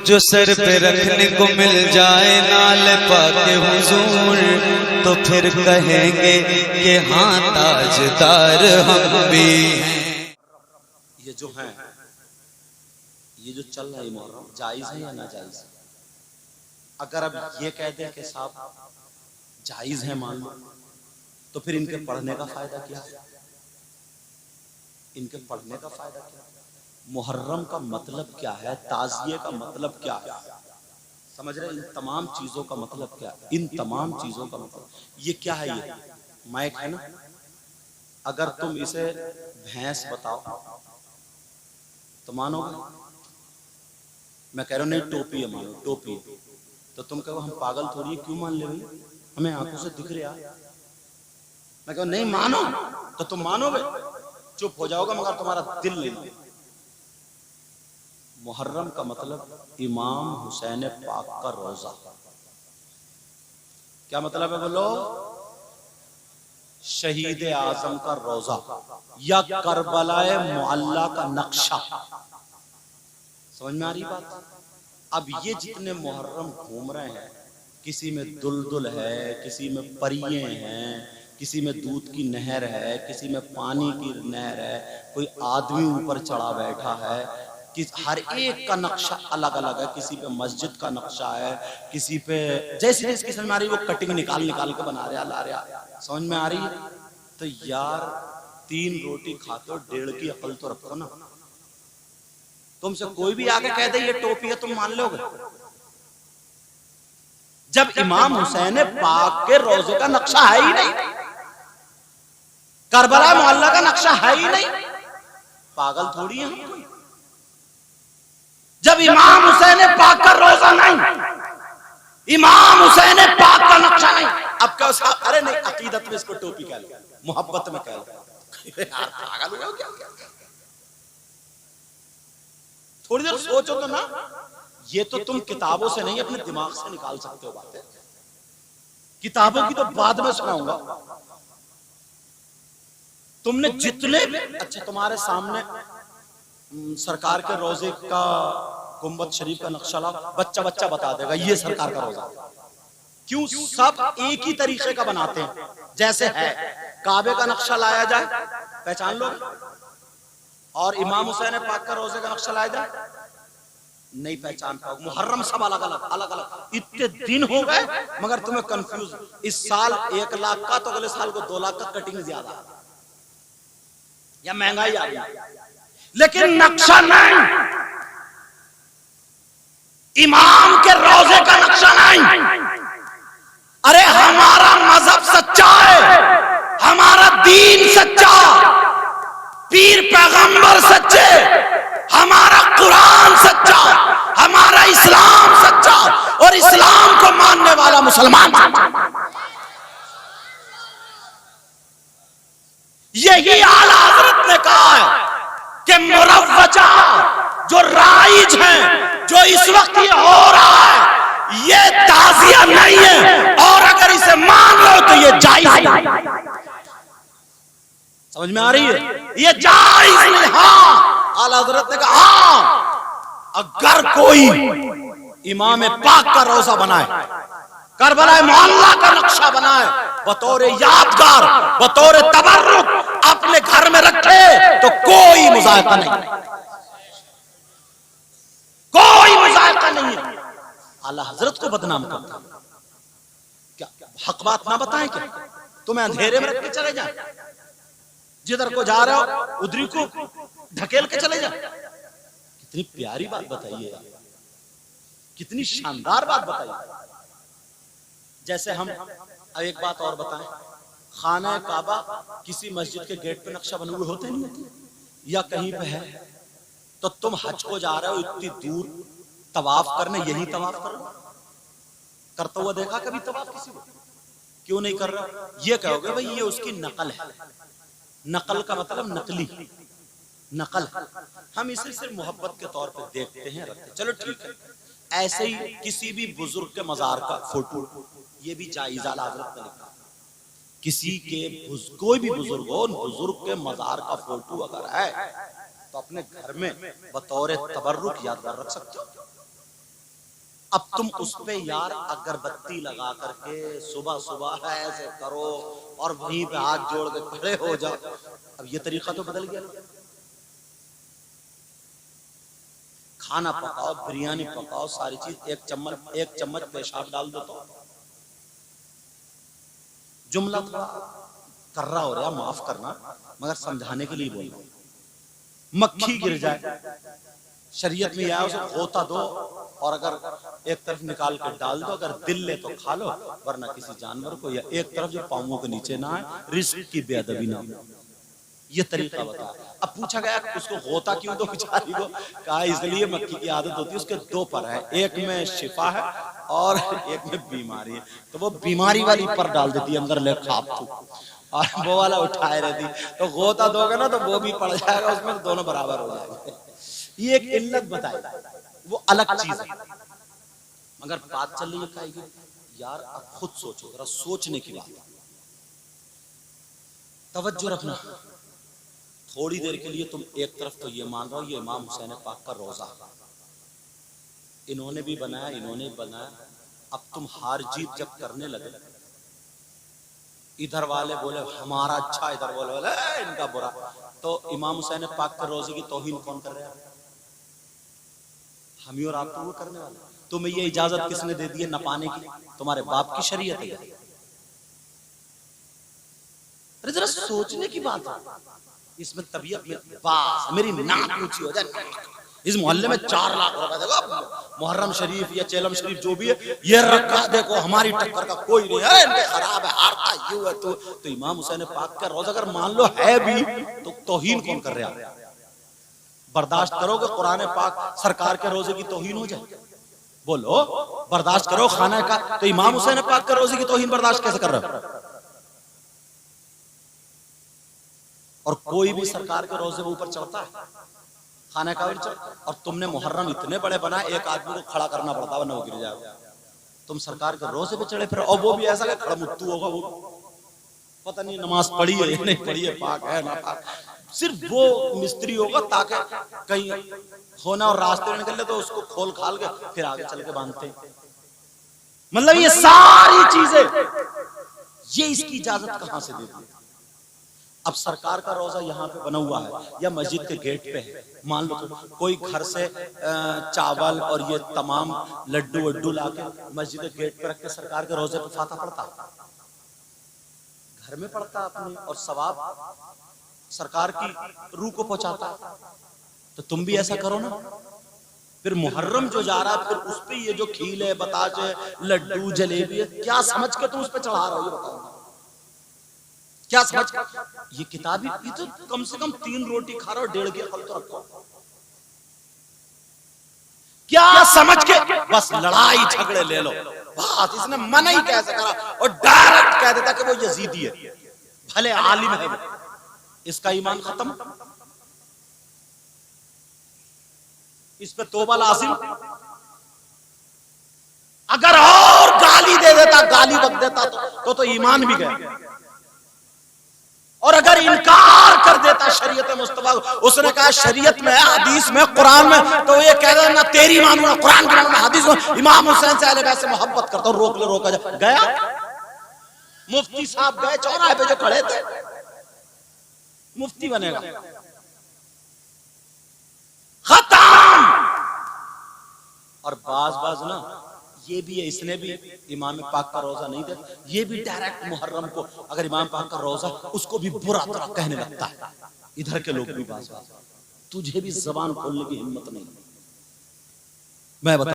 जो सर पे रखने को मिल जाए नाल पाके हुजूर, तो फिर कहेंगे कि हाँ ताजदार हम भी हैं। ये जो है, ये जो चल रहा है मुहर्रम, जायज है या नाजायज? अगर अब ये कह दे कि साहब जायज है मान लो, तो फिर इनके पढ़ने का फायदा क्या है? इनके पढ़ने का फायदा क्या है? मुहर्रम का मतलब क्या है? ताज़िये का मतलब क्या है? समझ रहे? इन तमाम चीजों का मतलब क्या है? इन तमाम चीजों का मतलब ये क्या है? ये माइक है ना, अगर तुम इसे भैंस बताओ तो मानोगे? मैं कह रहा हूं नहीं टोपी है, मानो टोपी है, तो तुम कहो हम पागल थोड़ी है, क्यों मान ले भाई, हमें आंखों से दिख रहा। मैं कहूं नहीं मानो तो तुम मानोगे, चुप हो जाओगे, मगर तुम्हारा दिल नहीं मानो। मुहर्रम का मतलब इमाम हुसैन पाक का रोजा। क्या मतलब है बोलो? शहीद आजम का रोजा या करबलाए मुअल्ला का नक्शा। समझ में आ रही बात? अब ये जितने मुहर्रम घूम रहे हैं, किसी में दुलदुल है, किसी में परिये हैं, किसी में दूध की नहर है, किसी में पानी की नहर है, कोई आदमी ऊपर चढ़ा बैठा है, हर एक का नक्शा अलग अलग है। किसी पे मस्जिद का नक्शा है, किसी पे जैसे जिसकी समझ में आ रही वो कटिंग निकाल निकाल के बना रहा ला रहा। समझ में आ रही? तो यार 3 रोटी खाते हो, 1.5 की अकल तो रखो ना। तुमसे कोई भी आके कह दे ये टोपी है, तुम मान लोगे? जब इमाम हुसैन पाक के रोजे का नक्शा है ही नहीं, करबला मोहल्ला का नक्शा है ही नहीं, पागल थोड़ी है हम कोई। जब इमाम हुसैन पाक का रोजा नहीं, इमाम हुसैन पाक का नक्शा नहीं, अब क्या उसका? अरे नहीं, अकीदत में इसको टोपी कह लो, मोहब्बत में कह लो। यार पागल हो क्या? थोड़ी देर सोचो तो ना। ये तो तुम किताबों से नहीं अपने दिमाग से निकाल सकते हो बातें। किताबों की तो बाद में सुनाऊंगा। तुमने जितने अच्छा, तुम्हारे सामने सरकार के रोजे का गुंबद शरीफ का नक्शा ला, बच्चा बच्चा बता देगा ये सरकार का रोजा। क्यों? सब एक ही तरीके का बनाते हैं। जैसे है काबे का नक्शा लाया जाए, पहचान लो, और इमाम हुसैन पाक का रोजे का नक्शा लाया जाए, नहीं पहचान पाओगे। मुहर्रम सब अलग अलग अलग अलग। इतने दिन हो गए मगर तुम्हें कंफ्यूज। इस साल 1 लाख का, तो अगले साल को 2 लाख का कटिंग ज्यादा, या महंगाई आ गई, लेकिन नक्शा नहीं। इमाम के रोजे का नक्शा नहीं। अरे हमारा मजहब सच्चा है, हमारा दीन सच्चा, पीर पैगंबर सच्चे, हमारा कुरान सच्चा, हमारा इस्लाम सच्चा, और इस्लाम को मानने वाला मुसलमान। यही आला हजरत ने कहा है कि मुरव्वजा जो राइज है, जो इस वक्त ये हो रहा है, ये ताज़िया नहीं है, और अगर इसे मान लो तो ये जायज है। समझ में आ रही है? ये जायज नहीं। हाँ, आला हजरत ने कहा हाँ, अगर कोई इमाम पाक का रोजा बनाए, करबला मोहल्ला का नक्शा बनाए, बतौर यादगार, बतौर तबर्रुक अपने घर में रखे, तो कोई मुज़ायका नहीं, कोई मुज़ायका नहीं है। आला हजरत को बदनाम करता क्या? हक बात ना बताएं क्या? तुम्हें अंधेरे में रख के चले जाए, जिधर को जा रहे हो उधरी को ढकेल के चले जाए। कितनी प्यारी बात बताइए, कितनी शानदार बात बताइए। जैसे हम अब एक बात और बताएं, खाना काबा किसी मस्जिद के गेट पे नक्शा बने हुए होते नहीं होते, या कहीं पे है, तो तुम हज को जा रहे हो इतनी दूर तवाफ करने, यही तवाफ कर रहे हो? करता हुआ देखा कभी तवाफ किसी को? क्यों नहीं कर रहा? ये कहोगे भाई ये उसकी नकल है। नकल का मतलब नकली, नकल। हम इसे सिर्फ मोहब्बत के तौर पर देखते हैं, रखते। चलो ठीक है, ऐसे ही किसी भी बुजुर्ग के मजार का फोटो, ये भी जायज आला हजरत ने लिखा। किसी के कोई भी बुजुर्ग हो, बुजुर्ग के मजार का फोटो अगर है तो अपने घर में बतौर तबर्रुक यादगार रख सकते हो। अब तुम उस पे यार अगरबत्ती लगा करके सुबह सुबह ऐसे करो और वहीं पे हाथ जोड़ के खड़े हो जाओ। अब ये तरीका तो बदल गया। खाना पकाओ, बिरयानी पकाओ, सारी चीज एक चम्मच पेशाब डाल दो तो जुमला थोड़ा कर्रा हो रहा, माफ करना, मगर समझाने के लिए बोल रहा हूं। मक्खी गिर जाए, शरीयत में आया उसे होता दो और अगर एक तरफ निकाल कर डाल दो, अगर दिल ले तो खा लो, वरना किसी जानवर को, या एक तरफ जो पांवों के नीचे ना आए, रिस्क की बेअदबी ना हो। ये तरीका बताया। अब पूछा गया उसको होता क्यों दो बेचारी को? कहा इसलिए मक्खी की आदत होती है, उसके दो पर है, एक में शिफा है और एक में बीमारी है। तो वो बीमारी वाली पर डाल देती है, अंदर ले खाप तू, और वो वाला उठाए रहती। तो गोता दोगे ना तो वो भी पड़ जाएगा उसमें, तो दोनों बराबर हो जाएंगे। ये एक इल्लत बताई, वो अलग चीज है। मगर बात चल रही है कि यार अब खुद सोचो, जरा सोचने की बात, तवज्जो रखना। थोड़ी देर के लिए तुम एक तरफ तो ये मान रहे हो ये इमाम हुसैन पाक का रोजा इन्होंने भी बनाया, इन्होंने बनाया। अब तुम हार जीत जब करने लगे, इधर वाले बोले हमारा अच्छा, इधर बोले इनका बुरा, तो इमाम हुसैन पाक के रोजे की तौहीन कौन कर रहा है? हम ही और आप तो वो करने वाले। तुम्हें ये इजाजत किसने दे दी है न पाने की? तुम्हारे बाप की शरीयत है। अरे जरा सोचने की बात है। इसमें तबीयत में बास मेरी नाक ऊंची हो जाए। इस मोहल्ले में 4 लाख रुपए देखो, मुहर्रम शरीफ या चेलम शरीफ जो भी है ये रखा, देखो हमारी टक्कर का कोई नहीं है, इनके खराब है, हारता यूं है। तो इमाम हुसैन पाक का रोजा अगर मान लो है भी, तो तौहीन कौन कर रहा है? बर्दाश्त करोगे कुरान पाक सरकार के रोजे की तौहीन हो जाए? बोलो, बर्दाश्त करो खाना का? तो इमाम हुसैन पाक के रोजे की तौहीन बर्दाश्त कैसे कर रहे हो? और कोई भी सरकार के रोजे ऊपर चढ़ता है, खाने का भी और तुमने मुहर्रम इतने बड़े बनाए, एक आदमी को खड़ा करना पड़ता है, वरना वो गिर जाएगा। तुम सरकार के रोजे पे चढ़े फिर, और वो भी ऐसा खड़ा मुत्तू होगा, वो पता नहीं नमाज पढ़ी है नहीं पढ़ी है, पाक है ना पाक, सिर्फ वो मिस्त्री होगा ताकि कहीं होना और रास्ते में निकल तो उसको खोल खाल के फिर आगे चल के बांधते। मतलब ये सारी चीजें, ये इसकी इजाजत कहां से देती है? अब सरकार का रोजा यहाँ पे बना हुआ है या मस्जिद के गेट पे है, मान लो तो कोई घर से चावल और ये तमाम लड्डू वड्डू लाके मस्जिद के गेट पे रख के सरकार के रोजे पे फाता पड़ता, घर में पड़ता अपने, और सवाब सरकार की रूह को पहुंचाता। तो तुम भी ऐसा करो ना। फिर मुहर्रम जो जा रहा है, फिर उस पे ये जो खील है, बताश है, लड्डू जलेबी है, क्या समझ के तुम उस पे चढ़ा रहे हो? ये बताओ क्या समझ? ये किताबी तो कम से कम 3 रोटी खा रहे हो, 1.5 के फल तो रखो। क्या समझ के बस लड़ाई झगड़े ले लो, बस इसने मना ही कैसे करा, और डायरेक्ट कह देता कि वो यजीदी है, भले आलिम है वो, इसका ईमान खत्म। इस पे तौबा लाजिम। अगर और गाली दे देता, गाली बक देता तो ईमान भी गया। और अगर इनकार कर देता शरीयत मुस्तफा, उसने कहा शरीयत में है, हदीस में, कुरान में, तो ये कह देना तेरी मानू ना कुरान की मानू, हदीस में इमाम हुसैन से अहले बैत से मोहब्बत करता हूं, रोक ले, रोका जा। गया मुफ्ती साहब गए चौराहे पे जो खड़े थे, मुफ्ती बनेगा, खत्म। और बाज ना ये भी है, इसने भी इमाम पाक का रोजा नहीं दे, ये भी डायरेक्ट मुहर्रम को अगर इमाम पाक का रोजा, उसको भी बुरा तरह कहने लगता है। इधर के लोग भी बाज, तुझे भी जबान खोलने की हिम्मत नहीं। मैं बता